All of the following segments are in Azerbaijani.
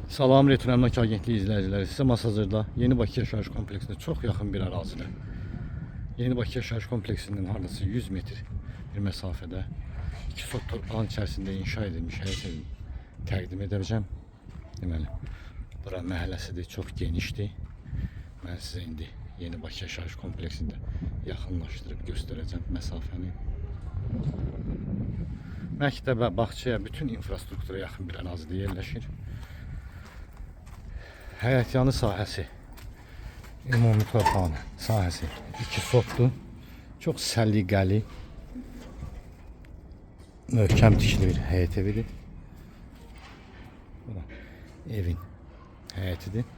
Salam Retro Əmlak Agentliyi izləyiciləri, sizə Masazırda Yeni Bakı Yaşayış Kompleksində çox yaxın bir ərazidə, Yeni Bakı Yaşayış Kompleksindən hardasa 100 metr bir məsafədə 2 sot torpağın içərisində inşa edilmiş həyət evini təqdim edəcəm. Deməli, bura məhəlləsidir, çox genişdir. Mən sizə indi Yeni Bakı Yaşayış Kompleksində yaxınlaşdırıb göstərəcəm məsafəni. Məktəbə, bağçaya, bütün infrastruktura yaxın bir ərazidə yerləşir. Həyətyanı sahəsi, ümumi torpağın sahəsi 2 sotdur. Çox səliqəli, möhkəm tikili bir həyət evidir. Evin həyətidir.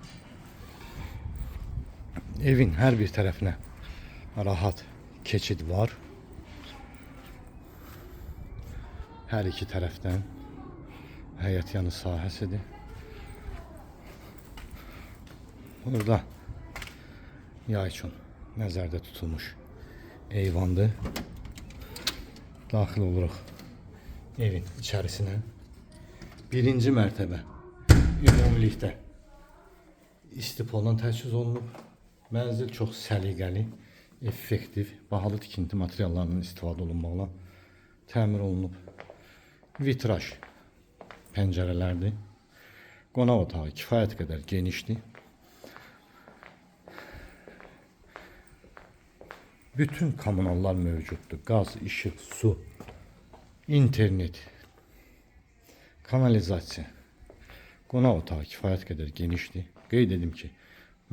Evin hər bir tərəfinə rahat keçid var. Hər iki tərəfdən həyətyanı sahəsidir. Burada yay üçün nəzərdə tutulmuş eyvandır. Daxil oluruq evin içərisinə. Birinci mərtəbə ümumilikdə istipoldan təchiz olunub. Mənzil çox səliqəli, effektiv, bahalı tikinti materiallarından istifadə olunmaqla təmir olunub. Vitraj pəncərələrdir. Qonaq otağı kifayət qədər genişdir. Bütün kommunallar mövcuddur. Qaz, işıq, su, internet, kanalizasiya. Qonaq otağı kifayət qədər genişdir. Qeyd edim ki,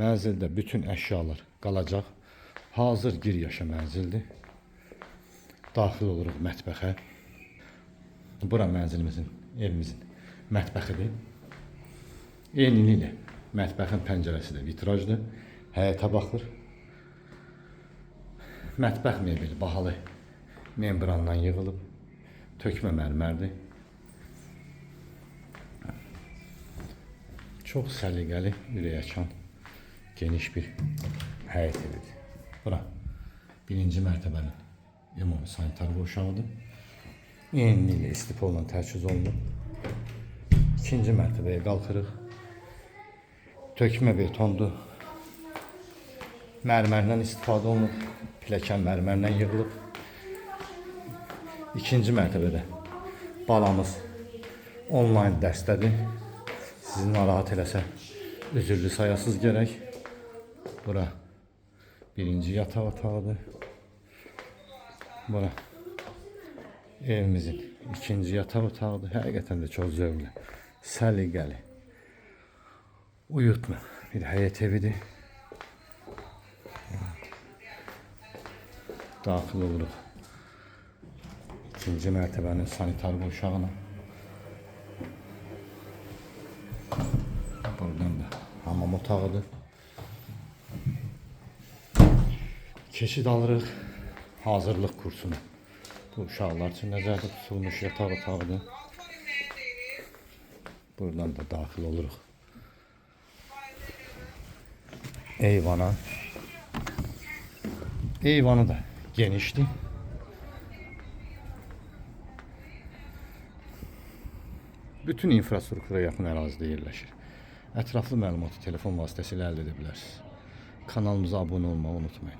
mənzildə bütün əşyalar qalacaq. Hazır gir yaşa mənzildir. Daxil oluruq mətbəxə. Bura mənzilimizin, evimizin mətbəxidir. Eyniliklə mətbəxin pəncərəsi də vitrajdır. Həyətə baxır. Mətbəx mebeli bahalı membrandan yığılıb. Tökmə mərmərdir. Çox səliqəli, ürəkaçan, geniş bir həyət evidir. Bura birinci mərtəbənin ümumi sanitar qurşağıdır. Eyniliklə istipolla təchiz olunub. İkinci mərtəbəyə qalxırıq. Tökmə betondur. Mərmərdən istifadə olunub. Pilləkən mərmərdən yığılıb. İkinci mərtəbədə balamız onlayn dərsdədir. Sizi narahat eləsə üzürlü sayasız gərək. Bura birinci yataq otağıdır. Bura evimizin ikinci yataq otağıdır. Həqiqətən də çox zövqlü, səliqəli, uyutma bir həyət evidir. Daxil oluruq ikinci mərtəbənin sanitar qurşağına. Buradan da hamam otağıdır. Keçid alırıq hazırlıq kursuna. Bu uşaqlar üçün nəzərdə tutulmuş yataq otağıdır. Buradan da daxil oluruq eyvana. Eyvanı da genişdir. Bütün infrastruktura yaxın ərazidə yerləşir. Ətraflı məlumatı telefon vasitəsilə əldə edə bilərsiniz. Kanalımıza abunə olmağı unutmayın.